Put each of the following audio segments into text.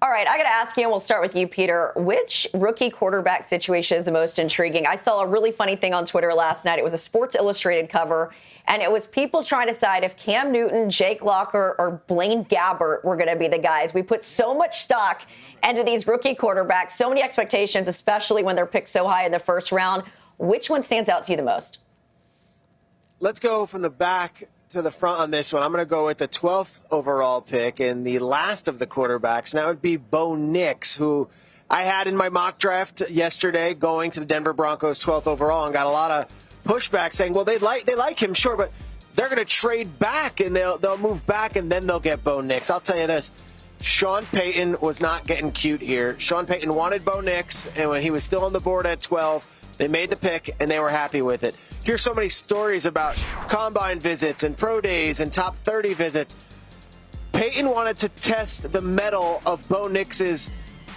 All right, I got to ask you, and we'll start with you, Peter. Which rookie quarterback situation is the most intriguing? I saw a really funny thing on Twitter last night. It was a Sports Illustrated cover, and it was people trying to decide if Cam Newton, Jake Locker, or Blaine Gabbert were going to be the guys. We put so much stock into these rookie quarterbacks, so many expectations, especially when they're picked so high in the first round. Which one stands out to you the most? Let's go from the back to the front on this one. I'm going to go with the 12th overall pick and the last of the quarterbacks. And that would be Bo Nix, who I had in my mock draft yesterday going to the Denver Broncos 12th overall, and got a lot of pushback saying, well, they like him, sure, but they're going to trade back and they'll move back and then they'll get Bo Nix. I'll tell you this. Sean Payton was not getting cute here. Sean Payton wanted Bo Nix, and when he was still on the board at 12, they made the pick, and they were happy with it. Here's so many stories about combine visits and pro days and top 30 visits. Payton wanted to test the mettle of Bo Nix's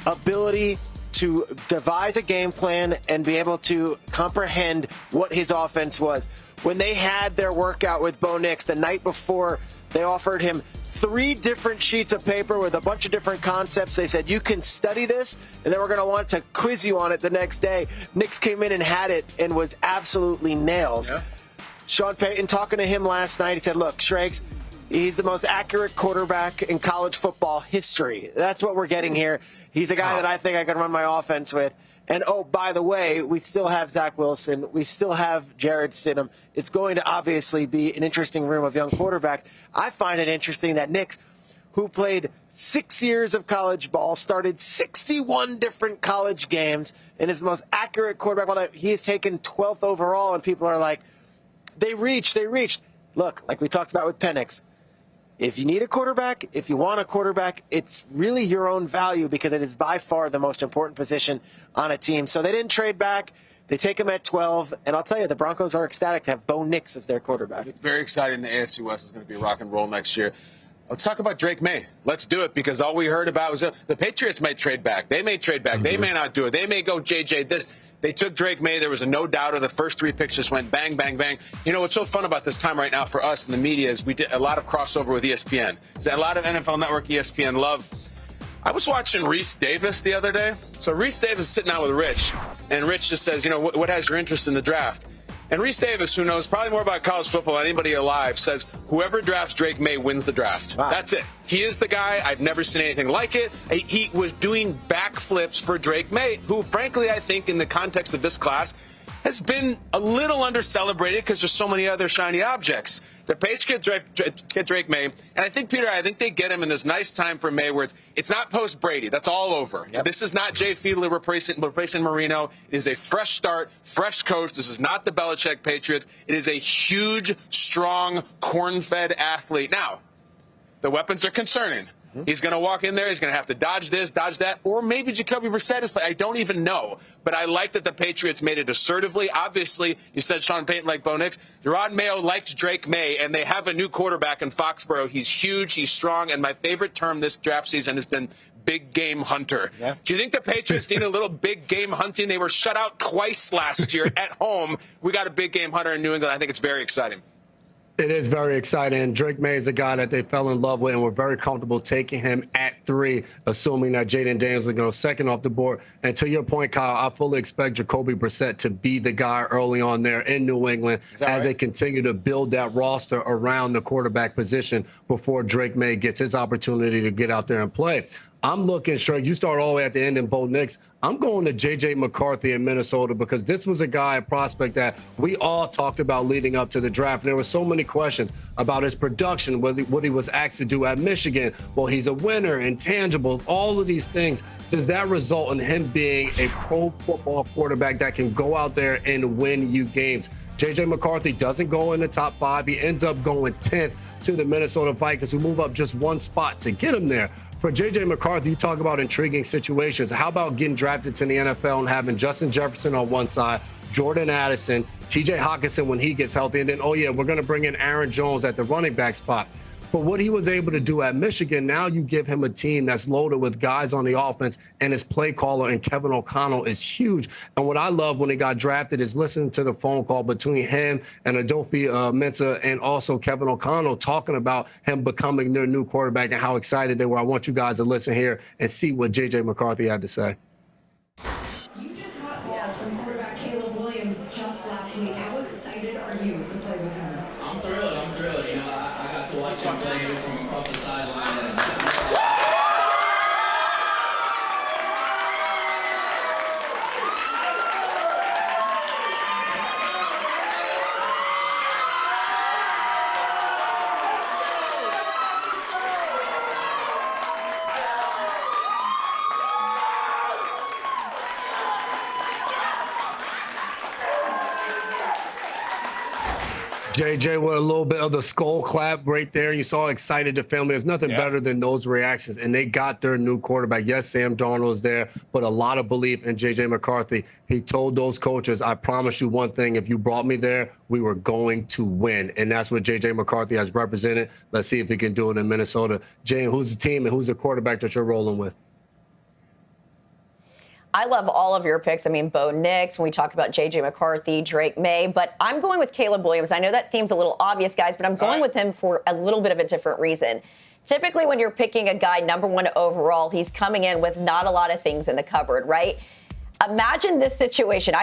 ability to devise a game plan and be able to comprehend what his offense was. When they had their workout with Bo Nix the night before, they offered him 3 different sheets of paper with a bunch of different concepts. They said, you can study this, and then we're going to want to quiz you on it the next day. Nix came in and had it and was absolutely nails. Yeah. Sean Payton, talking to him last night, he said, look, Schrags, he's the most accurate quarterback in college football history. That's what we're getting here. He's a guy that I think I can run my offense with. And, oh, by the way, we still have Zach Wilson. We still have Jared Stidham. It's going to obviously be an interesting room of young quarterbacks. I find it interesting that Nix, who played 6 years of college ball, started 61 different college games, and is the most accurate quarterback. Well, he is taken 12th overall, and people are like, they reached. Look, like we talked about with Penix, if you need a quarterback, if you want a quarterback, it's really your own value because it is by far the most important position on a team. So they didn't trade back. They take him at 12. And I'll tell you, the Broncos are ecstatic to have Bo Nix as their quarterback. It's very exciting. The AFC West is going to be rock and roll next year. Let's talk about Drake May. Let's do it, because all we heard about was the Patriots might trade back. They may trade back. Mm-hmm. They may not do it. They may go JJ this. They took Drake May. There was a no doubter. The first 3 picks just went bang, bang, bang. You know, what's so fun about this time right now for us in the media is we did a lot of crossover with ESPN. So a lot of NFL Network, ESPN love. I was watching Reese Davis the other day. So Reese Davis is sitting out with Rich, and Rich just says, you know, what has your interest in the draft? And Reese Davis, who knows probably more about college football than anybody alive, says whoever drafts Drake May wins the draft. Wow. That's it. He is the guy. I've never seen anything like it. He was doing backflips for Drake May, who, frankly, I think in the context of this class, has been a little under-celebrated because there's so many other shiny objects. The Patriots get Drake May, and I think, Peter, they get him in this nice time for May where it's not post-Brady. That's all over. Yep. This is not Jay Fiedler replacing Marino. It is a fresh start, fresh coach. This is not the Belichick Patriots. It is a huge, strong, corn-fed athlete. Now, the weapons are concerning. He's going to walk in there. He's going to have to dodge this, dodge that, or maybe Jacoby Brissett is playing. I don't even know. But I like that the Patriots made it assertively. Obviously, you said Sean Payton liked Bo Nix. Gerard Mayo liked Drake May, and they have a new quarterback in Foxborough. He's huge. He's strong. And my favorite term this draft season has been big game hunter. Yeah. Do you think the Patriots need a little big game hunting? They were shut out twice last year at home. We got a big game hunter in New England. I think it's very exciting. It is very exciting. Drake May is a guy that they fell in love with, and we're very comfortable taking him at 3, assuming that Jaden Daniels will go second off the board. And to your point, Kyle, I fully expect Jacoby Brissett to be the guy early on there in New England as they continue to build that roster around the quarterback position before Drake May gets his opportunity to get out there and play. I'm looking, sure, you start all the way at the end in Bo Nix. I'm going to J.J. McCarthy in Minnesota because this was a guy, a prospect that we all talked about leading up to the draft. And there were so many questions about his production, what he was asked to do at Michigan. Well, he's a winner, intangibles, all of these things. Does that result in him being a pro football quarterback that can go out there and win you games? J.J. McCarthy doesn't go in the top 5. He ends up going 10th to the Minnesota Vikings, who move up just 1 spot to get him there. For J.J. McCarthy, you talk about intriguing situations. How about getting drafted to the NFL and having Justin Jefferson on one side, Jordan Addison, T.J. Hockenson when he gets healthy, and then, we're going to bring in Aaron Jones at the running back spot. But what he was able to do at Michigan, now you give him a team that's loaded with guys on the offense, and his play caller and Kevin O'Connell is huge. And what I love when he got drafted is listening to the phone call between him and Adofi Mensah and also Kevin O'Connell talking about him becoming their new quarterback and how excited they were. I want you guys to listen here and see what J.J. McCarthy had to say. You just caught balls from quarterback Caleb Williams just last week. How excited are you to play with him? I'm thrilled. You know, I got to watch him play from across the sideline. JJ with a little bit of the skull clap right there. You saw excited the family. There's nothing better than those reactions. And they got their new quarterback. Yes, Sam Darnold is there, but a lot of belief in JJ McCarthy. He told those coaches, I promise you one thing, if you brought me there, we were going to win. And that's what JJ McCarthy has represented. Let's see if he can do it in Minnesota. Jane, who's the team and who's the quarterback that you're rolling with? I love all of your picks. I mean, Bo Nix, when we talk about J.J. McCarthy, Drake May, but I'm going with Caleb Williams. I know that seems a little obvious, guys, but I'm going with him for a little bit of a different reason. Typically, when you're picking a guy #1 overall, he's coming in with not a lot of things in the cupboard, right? Imagine this situation.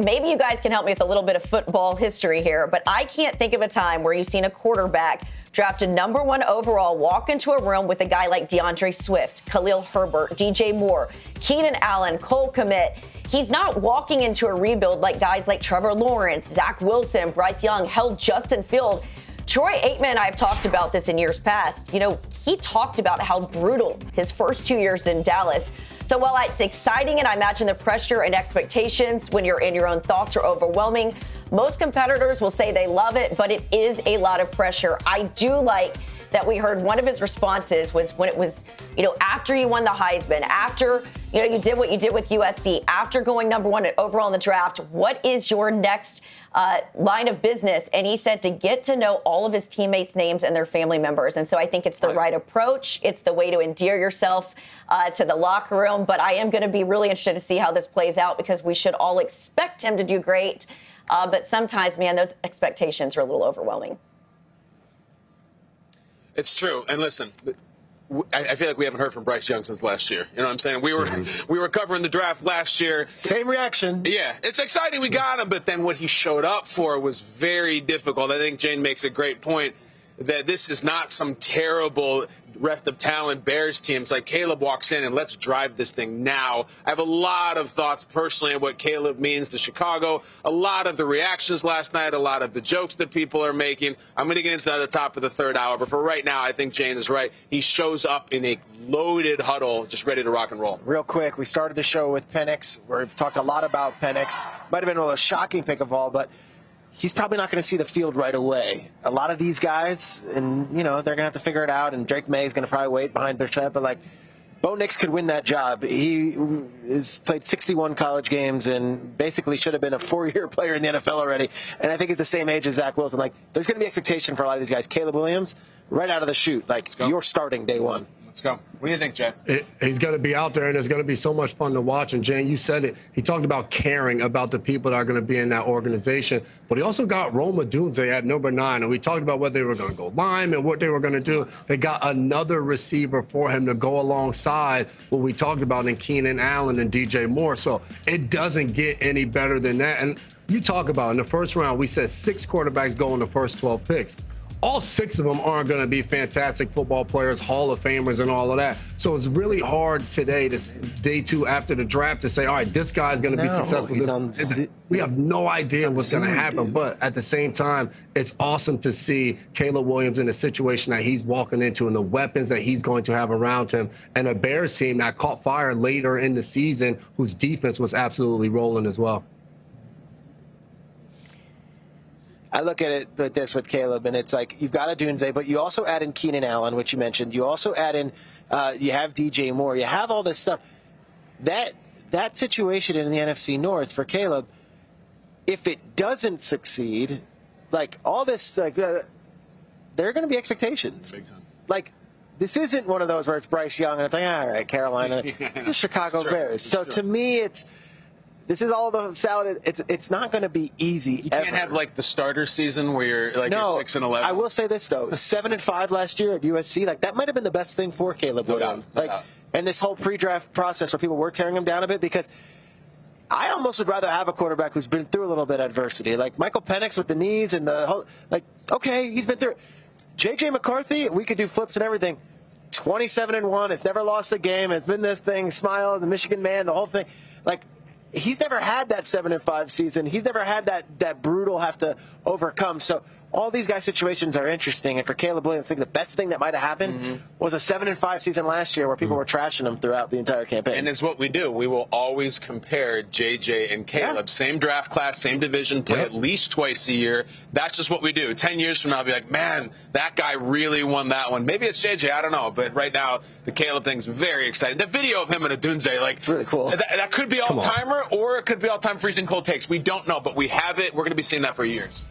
Maybe you guys can help me with a little bit of football history here, but I can't think of a time where you've seen a quarterback drafted #1 overall walk into a room with a guy like DeAndre Swift, Khalil Herbert, DJ Moore, Keenan Allen, Cole Kmet. He's not walking into a rebuild like guys like Trevor Lawrence, Zach Wilson, Bryce Young, hell, Justin Field. Troy Aikman and I have talked about this in years past. You know, he talked about how brutal his first 2 years in Dallas. So while it's exciting and I imagine the pressure and expectations when you're in your own thoughts are overwhelming, most competitors will say they love it, but it is a lot of pressure. I do like that we heard one of his responses was when it was, you know, after you won the Heisman, after, you know, you did what you did with USC, after going #1 overall in the draft, what is your next line of business? And he said to get to know all of his teammates' names and their family members. And so I think it's the right approach. It's the way to endear yourself to the locker room. But I am going to be really interested to see how this plays out because we should all expect him to do great. But sometimes, man, those expectations are a little overwhelming. It's true. And listen, I feel like we haven't heard from Bryce Young since last year. You know what I'm saying? We were covering the draft last year. Same reaction. Yeah, it's exciting we got him, but then what he showed up for was very difficult. I think Jane makes a great point that this is not some terrible rest of talent Bears team. It's like Caleb walks in and let's drive this thing now. I have a lot of thoughts personally on what Caleb means to Chicago, a lot of the reactions last night, a lot of the jokes that people are making. I'm going to get into that at the top of the third hour, but for right now, I think Jane is right. He shows up in a loaded huddle, just ready to rock and roll. Real quick, we started the show with Penix, where we've talked a lot about Penix. Might have been a little shocking pick of all, but he's probably not going to see the field right away. A lot of these guys, and, you know, they're going to have to figure it out, and Drake May is going to probably wait behind Bichette, but, like, Bo Nix could win that job. He has played 61 college games and basically should have been a 4-year player in the NFL already, and I think he's the same age as Zach Wilson. Like, there's going to be expectation for a lot of these guys. Caleb Williams, right out of the chute, like, you're starting day one. Let's go. What do you think, Jay? He's going to be out there, and it's going to be so much fun to watch. And, Jane, you said it. He talked about caring about the people that are going to be in that organization. But he also got Rome Odunze at #9. And we talked about whether they were going to go lime and what they were going to do. They got another receiver for him to go alongside what we talked about in Keenan Allen and DJ Moore. So it doesn't get any better than that. And you talk about in the first round, we said 6 quarterbacks go in the first 12 picks. All 6 of them aren't going to be fantastic football players, Hall of Famers, and all of that. So it's really hard today, day 2 after the draft, to say, all right, this guy's going to be successful. We have no idea what's going to happen. But at the same time, it's awesome to see Caleb Williams in the situation that he's walking into and the weapons that he's going to have around him, and a Bears team that caught fire later in the season whose defense was absolutely rolling as well. I look at it like this with Caleb, and it's like you've got a Odunze, but you also add in Keenan Allen, which you mentioned. You also add in, you have DJ Moore. You have all this stuff. That situation in the NFC North for Caleb, if it doesn't succeed, like all this, like there are going to be expectations. Big time. Like, this isn't one of those where it's Bryce Young and it's like, all right, Carolina, it's the Chicago Bears. So to me, this is all the salad. It's not going to be easy. You can't have like the starter season where you're like you're 6-11. I will say this though: 7-5 last year at USC. Like that might have been the best thing for Caleb Williams. No doubt. And this whole pre-draft process where people were tearing him down a bit, because I almost would rather have a quarterback who's been through a little bit of adversity, like Michael Penix with the knees and the whole. Like, okay, he's been through it. J.J. McCarthy, we could do flips and everything. 27-1, has never lost a game. It's been this thing, smile, the Michigan man, the whole thing. Like, he's never had that 7-5 season. He's never had that brutal have to overcome. So all these guys' situations are interesting. And for Caleb Williams, I think the best thing that might have happened was a 7-5 season last year where people were trashing him throughout the entire campaign. And it's what we do. We will always compare JJ and Caleb. Yeah. Same draft class, same division, play at least twice a year. That's just what we do. 10 years from now, I'll be like, man, that guy really won that one. Maybe it's JJ, I don't know. But right now, the Caleb thing's very exciting. The video of him in a Dunze, like, it's really cool. That could be all-timer or it could be all-time freezing cold takes. We don't know, but we have it. We're going to be seeing that for years.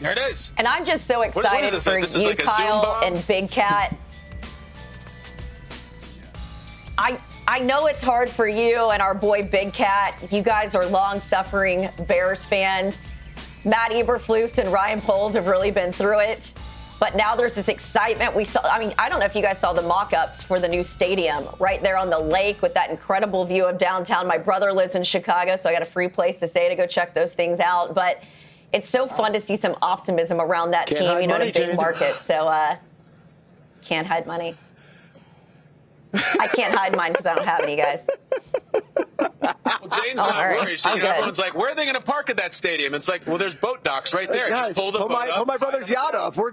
There it is. And I'm just so excited this? for This is you, like a Zoom Kyle, bomb? and Big Cat. I know it's hard for you and our boy Big Cat. You guys are long-suffering Bears fans. Matt Eberflus and Ryan Poles have really been through it. But now there's this excitement. I don't know if you guys saw the mock-ups for the new stadium right there on the lake with that incredible view of downtown. My brother lives in Chicago, so I got a free place to stay to go check those things out. But it's so fun to see some optimism around that team, in a big market. So can't hide money. I can't hide mine because I don't have any, guys. Well, Jane's not worried. So everyone's like, where are they going to park at that stadium? It's like, well, there's boat docks right there. Guys, just pull the boat up. pull my brother's yacht up.